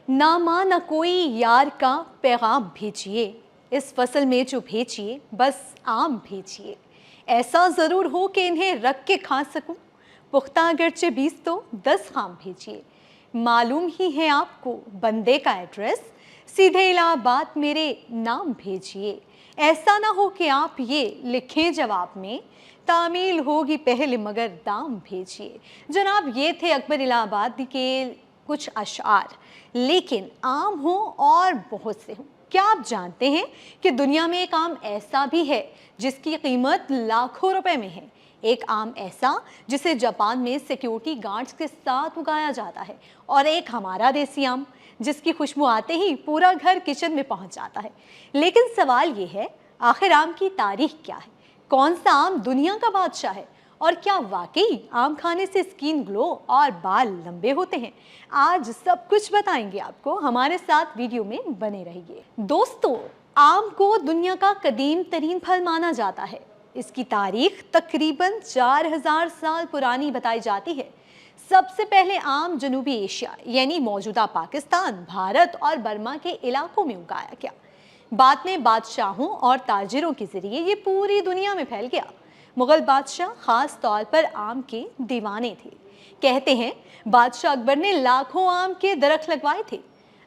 ना माँ ना कोई यार का पैगाम भेजिए, इस फसल में जो भेजिए बस आम भेजिए। ऐसा ज़रूर हो कि इन्हें रख के खा सकूं, पुख्ता अगरचे 20 तो 10 खाम भेजिए। मालूम ही है आपको बंदे का एड्रेस, सीधे इलाहाबाद मेरे नाम भेजिए। ऐसा ना हो कि आप ये लिखें जवाब में, तामील होगी पहले मगर दाम भेजिए। जनाब, ये थे अकबर इलाहाबादी के कुछ अशआर, लेकिन आम हो और बहुत से हों। क्या आप जानते हैं कि दुनिया में एक आम ऐसा भी है जिसकी कीमत लाखों रुपए में है? एक आम ऐसा जिसे जापान में सिक्योरिटी गार्ड्स के साथ उगाया जाता है, और एक हमारा देसी आम जिसकी खुशबू आते ही पूरा घर किचन में पहुंच जाता है। लेकिन सवाल ये है, आखिर आम की तारीख क्या है? कौन सा आम दुनिया का बादशाह है? और क्या वाकई आम खाने से स्किन ग्लो और बाल लंबे होते हैं? आज सब कुछ बताएंगे आपको, हमारे साथ वीडियो में बने रहिए। दोस्तों, आम को दुनिया का कदीम तरीन फल माना जाता है। इसकी तारीख तकरीबन 4000 साल पुरानी बताई जाती है। सबसे पहले आम जनूबी एशिया यानी मौजूदा पाकिस्तान, भारत और बर्मा के इलाकों में उगाया गया। बाद में बादशाहों और ताजिरों के जरिए ये पूरी दुनिया में फैल गया। मुगल बादशाह खास तौर पर आम के दीवाने थे। कहते हैं बादशाह अकबर ने लाखों आम के दरख्त लगवाए थे।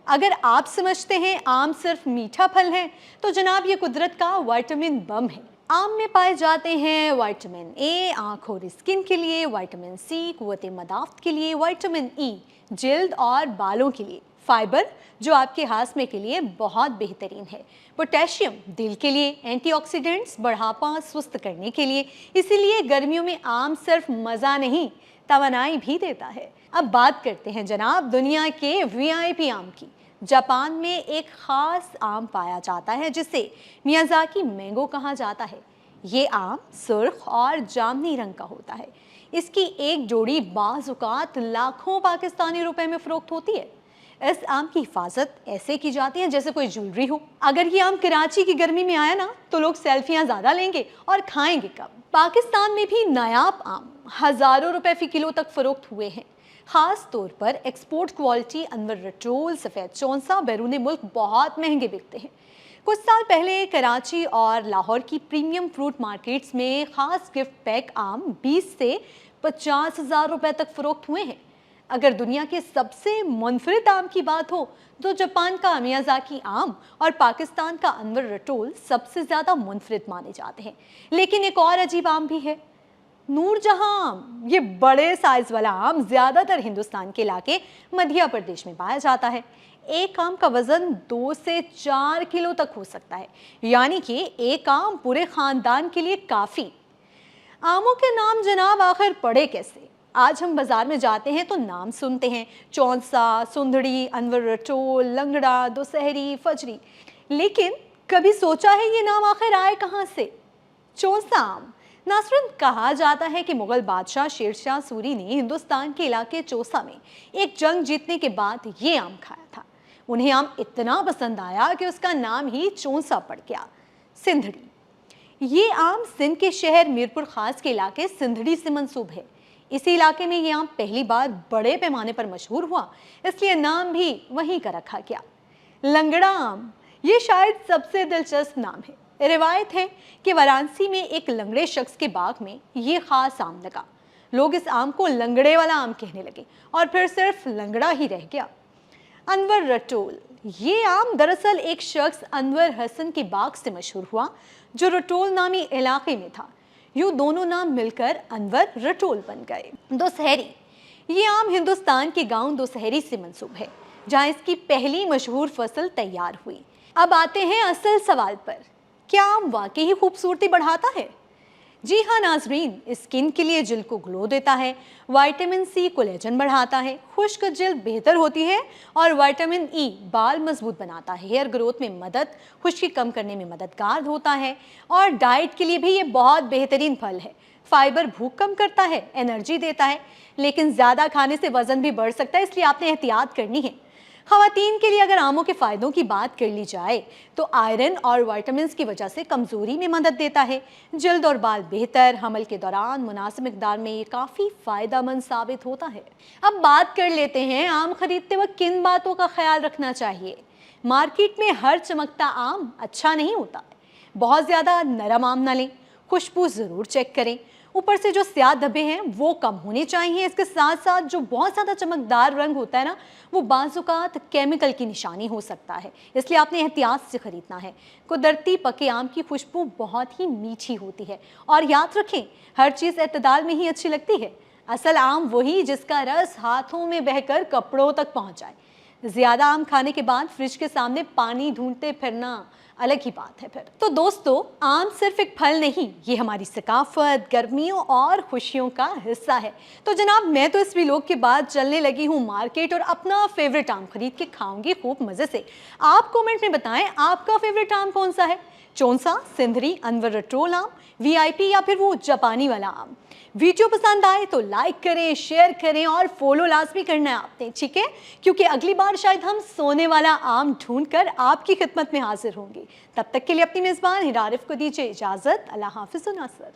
अगर आप समझते हैं आम सिर्फ मीठा फल है, तो जनाब ये कुदरत का विटामिन बम है। आम में पाए जाते हैं विटामिन ए आँख और स्किन के लिए, विटामिन सी कुव्वत मदाफ़त के लिए, विटामिन ई जिल्द और बालों के लिए, फाइबर जो आपके हाजमे के लिए बहुत बेहतरीन है, पोटेशियम दिल के लिए, एंटीऑक्सीडेंट्स बढ़ापा सुस्त करने के लिए। इसीलिए गर्मियों में आम सिर्फ मज़ा नहीं, तवानाई भी देता है। अब बात करते हैं जनाब दुनिया के वीआईपी आम की। जापान में एक खास आम पाया जाता है जिसे मियाज़ाकी मैंगो कहा जाता है। ये आम सुर्ख और जामनी रंग का होता है। इसकी एक जोड़ी बाज़-औक़ात लाखों पाकिस्तानी रुपए में फ़रोख्त होती है। इस आम की हिफाजत ऐसे की जाती है जैसे कोई ज्वेलरी हो। अगर ये आम कराची की गर्मी में आया ना, तो लोग सेल्फियां ज़्यादा लेंगे और खाएंगे कब। पाकिस्तान में भी नायाब आम हज़ारों रुपए फी किलो तक फ़रोख्त हुए हैं। ख़ास तौर पर एक्सपोर्ट क्वालिटी अनवर रटोल, सफ़ेद चौंसा बैरून मुल्क बहुत महंगे बिकते हैं। कुछ साल पहले कराची और लाहौर की प्रीमियम फ्रूट मार्केट्स में ख़ास गिफ्ट पैक आम 20 से 50,000 रुपए तक फ़रोख्त हुए हैं। अगर दुनिया के सबसे मुनफरिद आम की बात हो, तो जापान का मियाज़ाकी आम और पाकिस्तान का अनवर रटोल सबसे ज़्यादा मुनफरिद माने जाते हैं। लेकिन एक और अजीब आम भी है, नूरजहां आम। ये बड़े साइज वाला आम ज़्यादातर हिंदुस्तान के इलाके मध्य प्रदेश में पाया जाता है। एक आम का वजन 2 से 4 किलो तक हो सकता है, यानी कि एक आम पूरे खानदान के लिए काफ़ी। आमों के नाम जनाब आखिर पड़े कैसे? आज हम बाजार में जाते हैं तो नाम सुनते हैं, चौंसा, सुंदड़ी, अनवर रटोल, लंगड़ा, दोसहरी, फजरी। लेकिन कभी सोचा है ये नाम आखिर आए कहाँ से? चौंसा आम नासरन कहा जाता है कि मुगल बादशाह शेरशाह सूरी ने हिंदुस्तान के इलाके चौसा में एक जंग जीतने के बाद ये आम खाया था। उन्हें आम इतना पसंद आया कि उसका नाम ही चौंसा पड़ गया। सिंधड़ी, ये आम सिंध के शहर मीरपुर खास के इलाके सिंधड़ी से मंसूब है। इसी इलाके में ये आम पहली बार बड़े पैमाने पर मशहूर हुआ, इसलिए नाम भी वहीं का रखा गया। लंगड़ा आम, ये शायद सबसे दिलचस्प नाम है। रिवायत है कि वाराणसी में एक लंगड़े शख्स के बाग में ये खास आम लगा। लोग इस आम को लंगड़े वाला आम कहने लगे और फिर सिर्फ लंगड़ा ही रह गया। अनवर रटोल, ये आम दरअसल एक शख्स अनवर हसन के बाग से मशहूर हुआ जो रटोल नामी इलाके में था। यूँ दोनों नाम मिलकर अनवर रटोल बन गए। दोसहरी, ये आम हिंदुस्तान के गांव दोसहरी से मंसूब है, जहां इसकी पहली मशहूर फसल तैयार हुई। अब आते हैं असल सवाल पर, क्या आम वाकई ही खूबसूरती बढ़ाता है? जी हाँ नाजरीन, स्किन के लिए जिल्द को ग्लो देता है, विटामिन सी कोलेजन बढ़ाता है, खुश्क जिल्द बेहतर होती है, और विटामिन ई बाल मजबूत बनाता है, हेयर ग्रोथ में मदद, खुश्की कम करने में मददगार होता है, और डाइट के लिए भी ये बहुत बेहतरीन फल है। फाइबर भूख कम करता है, एनर्जी देता है, लेकिन ज़्यादा खाने से वज़न भी बढ़ सकता है, इसलिए आपने एहतियात करनी है। خواتین کے لیے اگر آموں کے فائدوں کی بات کر لی جائے تو آئرن اور وائٹامنز کی وجہ سے کمزوری میں مدد دیتا ہے، جلد اور بال بہتر، حمل کے دوران مناسب مقدار میں یہ کافی فائدہ مند ثابت ہوتا ہے۔ اب بات کر لیتے ہیں آم خریدتے وقت کن باتوں کا خیال رکھنا چاہیے۔ مارکیٹ میں ہر چمکتا آم اچھا نہیں ہوتا، بہت زیادہ نرم آم نہ لیں، خوشبو ضرور چیک کریں، اوپر سے جو سیاہ دھبے ہیں وہ کم ہونے چاہیے۔ اس کے ساتھ ساتھ جو بہت زیادہ چمکدار رنگ ہوتا ہے نا، وہ بعض اوقات کیمیکل کی نشانی ہو سکتا ہے، اس لیے آپ نے احتیاط سے خریدنا ہے۔ قدرتی پکے آم کی خوشبو بہت ہی میٹھی ہوتی ہے، اور یاد رکھیں ہر چیز اعتدال میں ہی اچھی لگتی ہے۔ اصل آم وہی جس کا رس ہاتھوں میں بہہ کر کپڑوں تک پہنچ جائے۔ زیادہ آم کھانے کے بعد فریج کے سامنے پانی ڈھونڈتے پھرنا الگ ہی بات ہے پھر۔ تو دوستو، آم صرف ایک پھل نہیں، یہ ہماری ثقافت، گرمیوں اور خوشیوں کا حصہ ہے۔ تو جناب، میں تو اس ویلوگ کے بعد چلنے لگی ہوں مارکیٹ اور اپنا فیوریٹ آم خرید کے کھاؤں گی خوب مزے سے۔ آپ کومنٹ میں بتائیں آپ کا فیوریٹ آم کون سا ہے؟ چونسا، سندھری، انور رٹول آم، وی آئی پی یا پھر وہ جاپانی والا آم؟ ویڈیو پسند آئے تو لائک کریں، شیئر کریں اور فالو لازمی کرنا ہے آپ نے، ٹھیک ہے؟ کیونکہ اگلی بار شاید ہم سونے والا آم ڈھونڈ کر آپ کی خدمت میں حاضر ہوں گے۔ تب تک کے لیے اپنی میزبان ہیرا عارف کو دیجیے اجازت۔ اللہ حافظ و ناصر۔